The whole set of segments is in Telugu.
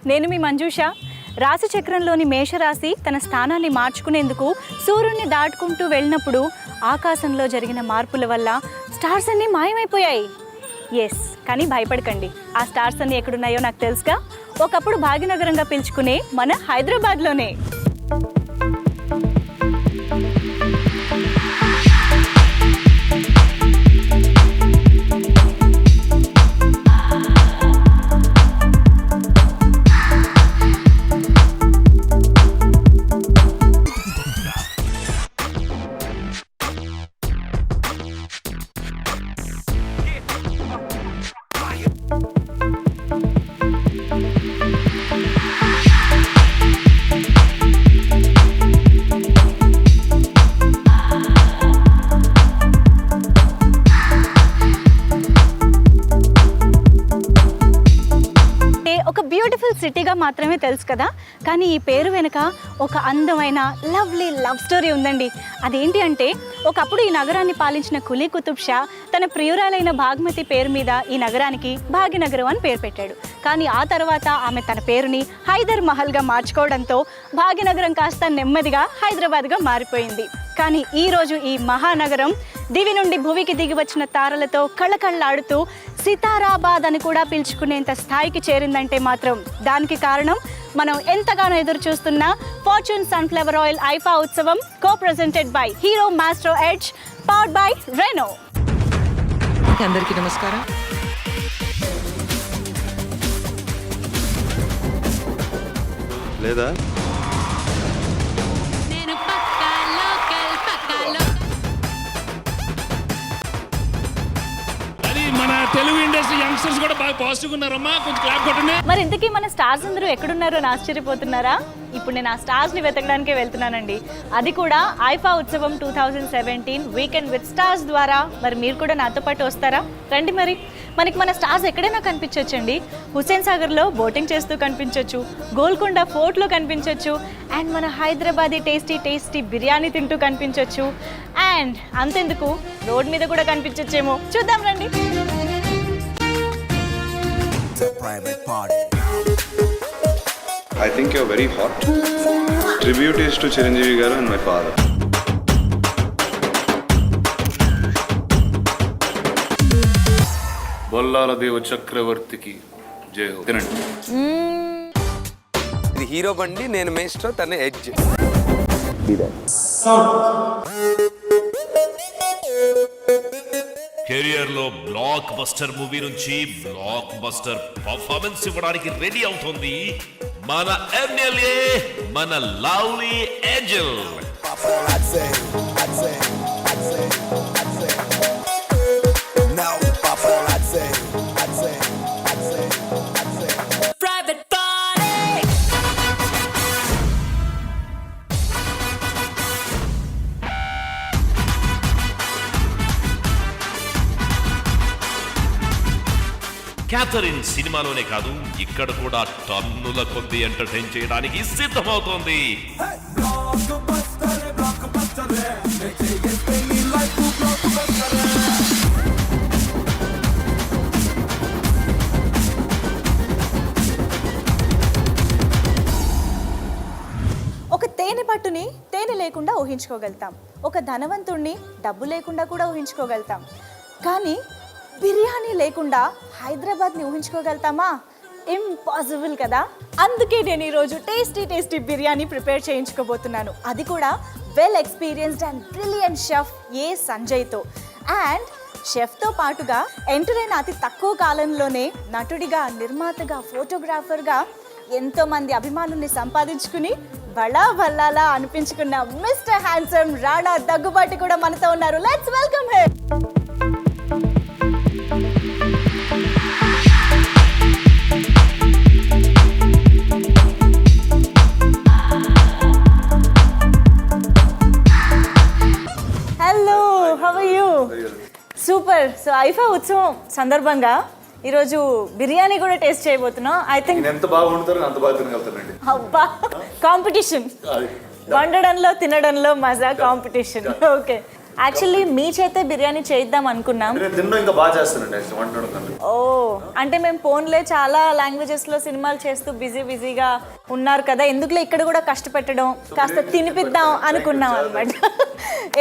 నేను మీ మంజుష. రాశి చక్రంలోని మేషరాశి తన స్థానాన్ని మార్చుకునేందుకు సూర్యుడిని దాటుకుంటూ వెళ్ళినప్పుడు ఆకాశంలో జరిగిన మార్పుల వల్ల స్టార్స్ అన్నీ మాయమైపోయాయి. ఎస్, కానీ భయపడకండి, ఆ స్టార్స్ అన్నీ ఎక్కడున్నాయో నాకు తెలుసుగా. ఒకప్పుడు భాగ్యనగరంగా పిలుచుకునే మన హైదరాబాద్లోనే. బ్యూటిఫుల్ సిటీగా మాత్రమే తెలుసు కదా, కానీ ఈ పేరు వెనుక ఒక అందమైన లవ్లీ లవ్ స్టోరీ ఉందండి. అదేంటి అంటే, ఒకప్పుడు ఈ నగరాన్ని పాలించిన కులీ కుతుబ్ షా తన ప్రియురాలైన భాగ్మతి పేరు మీద ఈ నగరానికి భాగ్యనగరం అని పేరు పెట్టాడు. కానీ ఆ తర్వాత ఆమె తన పేరుని హైదర్ మహల్గా మార్చుకోవడంతో భాగ్యనగరం కాస్త నెమ్మదిగా హైదరాబాద్గా మారిపోయింది. కానీ ఈరోజు ఈ మహానగరం దివి నుండి భువికి దిగి వచ్చిన తారలతో కళకళలాడుతూ సితారాబాద్ అని కూడా పిలుచుకునేంత స్థాయికి చేరిందంటే మాత్రం దానికి కారణం మనం ఎంతగానో ఎదురు చూస్తున్న fortune sunflower oil IIFA Utsavam, co presented by Hero Maestro Edge, powered by Renault. అందరికీ నమస్కారం. లేదా మన తెలుగు ఇండస్ట్రీ యంగ్స్టర్స్ కూడా బాగా పాజిటివ్గా ఉన్నారమ్మా, కొంచెం క్లాప్ కొట్టండి. మరి ఇంతకీ మన స్టార్స్ అందరూ ఎక్కడున్నారో అని ఆశ్చర్యపోతున్నారా? ఇప్పుడు నేను ఆ స్టార్స్ని వెతకడానికే వెళ్తున్నానండి. అది కూడా IIFA Utsavam 2017 weekend with stars ద్వారా. మరి మీరు కూడా నాతో పాటు వస్తారా? రండి. మరి మనకి మన స్టార్స్ ఎక్కడైనా కనిపించవచ్చండి. హుస్సేన్ సాగర్లో బోటింగ్ చేస్తూ కనిపించవచ్చు, గోల్కొండ ఫోర్ట్లో కనిపించవచ్చు, అండ్ మన హైదరాబాదీ టేస్టీ బిర్యానీ తింటూ కనిపించవచ్చు, అండ్ అంతెందుకు రోడ్ మీద కూడా కనిపించచ్చేమో. చూద్దాం రండి. I think you're very hot. Tribute is to Chiranjeevi garu and my father. బొల్లాల దేవ చక్రవర్తికి జై హో. తినండి. ఇది హీరో బండి, నేను మేస్ట్రో, తన ఎడ్జ్. కెరియర్ లో బ్లాక్ బస్టర్ మూవీ నుంచి బ్లాక్ బస్టర్ పర్ఫార్మెన్స్ ఇవ్వడానికి రెడీ అవుతోంది మన ఎమ్మెల్యే, మన లవ్లీ ఏంజెల్. క్యాథరిన్ సినిమాలోనే కాదు, ఇక్కడ కూడా టన్నుల కొద్ది ఎంటర్టైన్ చేయడానికి సిద్ధమవుతోంది. ఒక తేనె పట్టుని తేనె లేకుండా ఊహించుకోగలుగుతాం, ఒక ధనవంతుణ్ణి డబ్బు లేకుండా కూడా ఊహించుకోగలుగుతాం, కానీ బిర్యానీ లేకుండా హైదరాబాద్ని ఊహించుకోగలుగుతామా? ఇంపాసిబుల్ కదా. అందుకే నేను ఈరోజు టేస్టీ బిర్యానీ ప్రిపేర్ చేయించుకోబోతున్నాను. అది కూడా well experienced and brilliant chef A సంజయ్తో. అండ్ షెఫ్తో పాటుగా ఎంటర్ అయిన అతి తక్కువ కాలంలోనే నటుడిగా, నిర్మాతగా, ఫోటోగ్రాఫర్గా ఎంతోమంది అభిమానుల్ని సంపాదించుకుని బలా బల్లాలా అనిపించుకున్న మిస్టర్ హ్యాండ్సమ్ రాణా దగ్గుబాటి కూడా మనతో ఉన్నారు. Let's welcome him. Hello, how are you? Super. So IIFA Utsavam సందర్భంగా ఈరోజు బిర్యానీ కూడా టేస్ట్ చేయబోతున్నాం. ఐ థింక్ ఎంత బాగా వండుతారో అంత బాగా తినగలుగుతానండి. అబ్బా, కాంపిటీషన్ వండడంలో తినడంలో మజా, కాంపిటీషన్. ఓకే, యాక్చువల్లీ మీ చేతే బిర్యానీ చేద్దాం అనుకున్నాం. నేను తినడం ఇంకా బాగా చేస్తానండి వంటడం కన్నా. ఓ అంటే మేము ఫోన్లే చాలా లాంగ్వేజెస్లో సినిమాలు చేస్తూ బిజీగా ఉన్నారు కదా, ఎందుకులే ఇక్కడ కూడా కష్టపెట్టడం, కాస్త తినిపిద్దాం అనుకున్నాం అనమాట.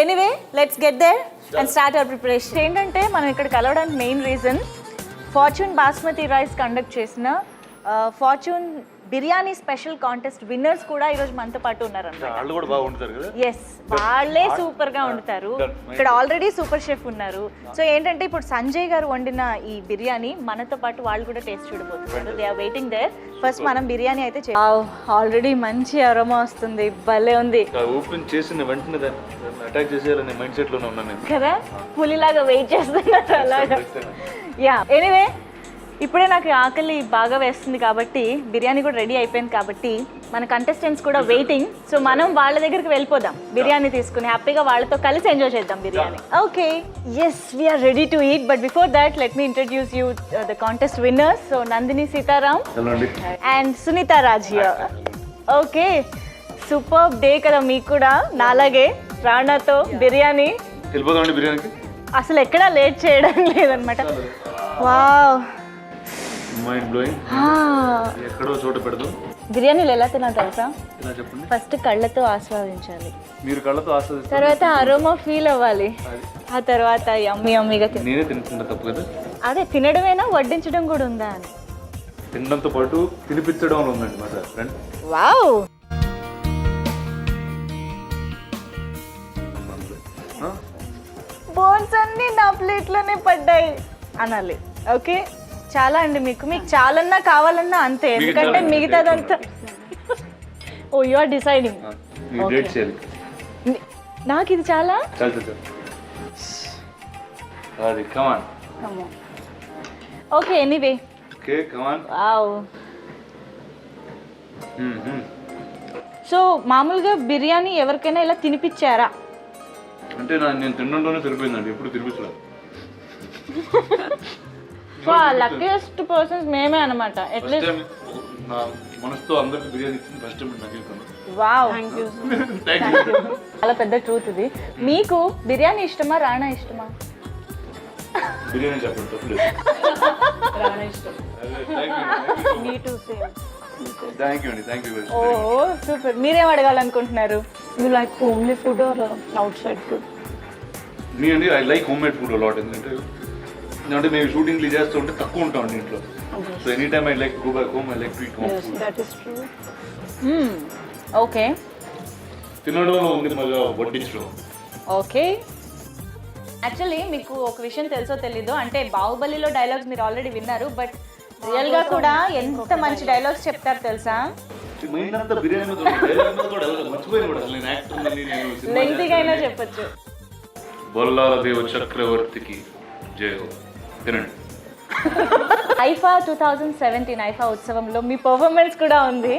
Anyway let's get there and start our preparation. ఏంటంటే మనం ఇక్కడ కలవడానికి main reason Fortune basmati rice conduct చేసిన Fortune biryani special contest winners కూడా ఈరోజు మనతో పాటు ఉన్నారన్నమాట. వాళ్ళు కూడా బాగా వండుతారు కదా. ఎస్, వాళ్ళే సూపర్ గా వండుతారు. ఇక్కడ ఆల్రెడీ సూపర్ షెఫ్ ఉన్నారు. సో ఏంటంటే ఇప్పుడు సంజయ్ గారు వండిన ఈ బిర్యానీ మనతో పాటు వాళ్ళు కూడా టేస్ట్ చూడబోతున్నారు. They are waiting there. First మనం బిర్యానీ అయితే ఆల్రెడీ మంచి అరోమా వస్తుంది, భలే ఉంది ఓపెన్ చేసిన వెంటనే అటాక్ చేసేయాలనే మైండ్ సెట్ లోనే ఉన్నాను నేను కదా. పులిలాగా వెయిట్ చేస్తున్నారు అలాగా. యా ఎనీవే ఇప్పుడే నాకు ఆకలి బాగా వేస్తుంది కాబట్టి బిర్యానీ కూడా రెడీ అయిపోయింది కాబట్టి మన కంటెస్టెంట్స్ కూడా వెయిటింగ్. సో మనం వాళ్ళ దగ్గరికి వెళ్ళిపోదాం బిర్యానీ తీసుకుని, హ్యాపీగా వాళ్ళతో కలిసి ఎంజాయ్ చేద్దాం biryani. Okay, yes we're ready to eat, but before that let me introduce you the contest winners. So Nandini Sitaram and Sunitha Raj here. Okay, super day కదా మీకు కూడా నాలాగే రాణాతో బిర్యానీ. వెళ్ళిపోదామండి బిర్యానీకి. అసలు ఎక్కడా లేట్ చేయడం లేదనమాట. Wow, mind blowing. ఎక్కడో చోట పెడదాం. బిర్యానీలు ఎలా తినాలి తెలుసా? ఇలా చెప్పండి. ఫస్ట్ కళ్ళతో ఆస్వాదించాలి, మీరు కళ్ళతో ఆస్వాదిస్తారు, తర్వాత అరోమా ఫీల్ అవ్వాలి, ఆ తర్వాత యమ్మీగా నేనే తింటున్నా తప్పు కదా. అదే తినడమేనా వడ్డించడం కూడా ఉందా అని. తినడంతో పాటు తినిపించడం ఉందండి మా సార్ ఫ్రెండ్. వావ్, బోన్స్ అన్ని నా ప్లేట్లోనే పడ్డాయి అనాలి. ఓకే, చాలా అండి మీకు చాలన్నా కావాలన్నా అంతే, ఎందుకంటే మిగతాదంతా ఓ యు ఆర్ డిసైడింగ్. నాకు ఇది చాలా ఓకే. Anyway wow. సో మామూలుగా బిర్యానీ ఎవరికైనా ఇలా తినిపించారా? అంటే నేను తినడంలోనే సరిపోయిందండి, ఎప్పుడు తినిపించలేదు. లక్కీయెస్ట్ పర్సన్స్ మేమే అన్నమాట. అట్లీస్ట్ నా మనసుతో అందరికి బిర్యానీ ఇచ్చింది ఫస్ట్ టైం నాకు ఇస్తాను. వావ్, చాలా పెద్ద ట్రూత్ ఇది. మీకు బిర్యానీ ఇష్టమా రాణా ఇష్టమా? బిర్యానీ చెప్పండి తప్పలేదు. రాణా ఇష్టం. Me too same. Thank you అండి, థ్యాంక్ యూ. ఓ సూపర్. మీరేం అడగాలనుకుంటున్నారు? You like homely food or outside food? మీ అండి I like home made food allot. ఎందుకంటే మేము షూటింగ్లు చేస్తూ ఉంటే తక్కువ ఉంటామండి ఇంట్లో. So any time I like go back home, I like to eat home. Yes, that is true. Okay తినడంలో ఉంది మళ్ళీ వడ్డించడం. ఓకే, యాక్చువల్లీ మీకు ఒక విషయం తెలుసో తెలీదో, అంటే బాహుబలిలో డైలాగ్స్ మీరు ఆల్రెడీ విన్నారు, బట్ రియల్గా కూడా ఎంత మంచి డైలాగ్స్ చెప్తారు తెలుసా? లెంగ్తీగా అయినా చెప్పచ్చు. బొల్లాల దేవ చక్రవర్తికి జై హో. తినండి. ఐఫా 2017 ఐఫా ఉత్సవంలో మీ పర్ఫార్మెన్స్ కూడా ఉంది.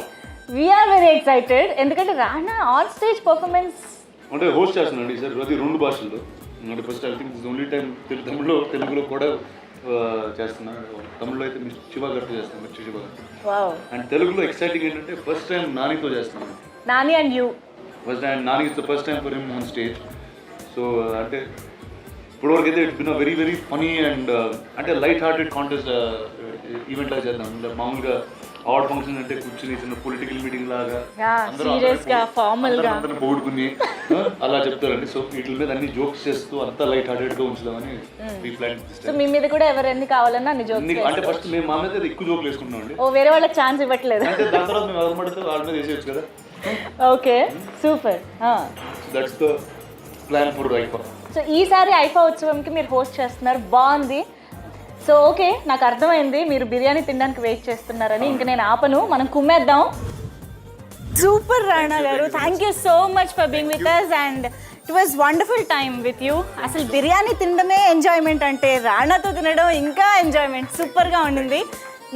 వీఆర్ వెరీ ఎక్సైటెడ్, ఎందుకంటే రాణా ఆన్ స్టేజ్ పర్ఫార్మెన్స్ అంటే హోస్ట్ చేస్తున్నాండి సార్, అది 2 భాషల్లో. అంటే first I think this only time తమిళ్లో తెలుగులో కూడా చేస్తున్నా. తమిళ్లో అయితే శివ గారితో చేస్తాను, మిర్చి శివ గారు. అండ్ తెలుగులో ఎక్సైటింగ్ ఏంటంటే ఫస్ట్ టైం నానితో చేస్తున్నాను. Nani and you. First time Nani is the first time for him on stage. So అంటే ఇప్పటివరకు అయితే it's been a very funny and అంటే లైట్ హార్టెడ్ కాంటెస్ట్ ఈవెంట్ లాగా చేద్దాం. మామూలుగా అవార్డ్ ఫంక్షన్ అంటే కూర్చుని చిన్న పొలిటికల్ మీటింగ్ లాగా అందరూ పోగొట్టుకుని అలా చెప్తారండి. సో వీటి మీద అన్ని జోక్స్ చేస్తూ అంతా లైట్ హార్టెడ్ గా ఉంచుదామని ప్లాన్. సో మీ మీద కూడా ఎవరన్నీ కావాలన్నా అన్ని జోక్స్. అంటే ఫస్ట్ మేము మా మీద ఎక్కువ జోక్లు వేసుకున్నాం అండి. ఓ వేరే వాళ్ళకి ఛాన్స్ ఇవ్వట్లేదు. అంటే దాని తర్వాత మేము ఎవరు పడితే వాళ్ళ మీద వేసేయచ్చు కదా. Okay super. That's the plan for IIFA. So ఈసారి ఐఫా ఉత్సవంకి మీరు హోస్ట్ చేస్తున్నారు, బాగుంది. సో ఓకే, నాకు అర్థమైంది మీరు బిర్యానీ తినడానికి వెయిట్ చేస్తున్నారని. ఇంక నేను ఆపను, మనం కుమ్మేద్దాం. సూపర్ రాణా గారు, thank you so much for being with us and it was wonderful time with you. అసలు బిర్యానీ తినడమే ఎంజాయ్మెంట్ అంటే రాణాతో తినడం ఇంకా ఎంజాయ్మెంట్, సూపర్గా ఉండింది.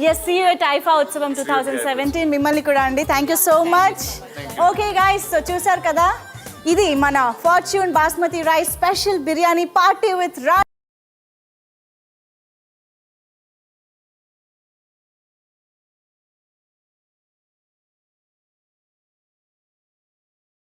Yes, see you at IIFA Utsavam 2017. మిమ్మల్ని కూడా అండి, thank you so much. Okay guys, so చూసారు కదా, ఇది మన Fortune basmati rice special biryani party with రా.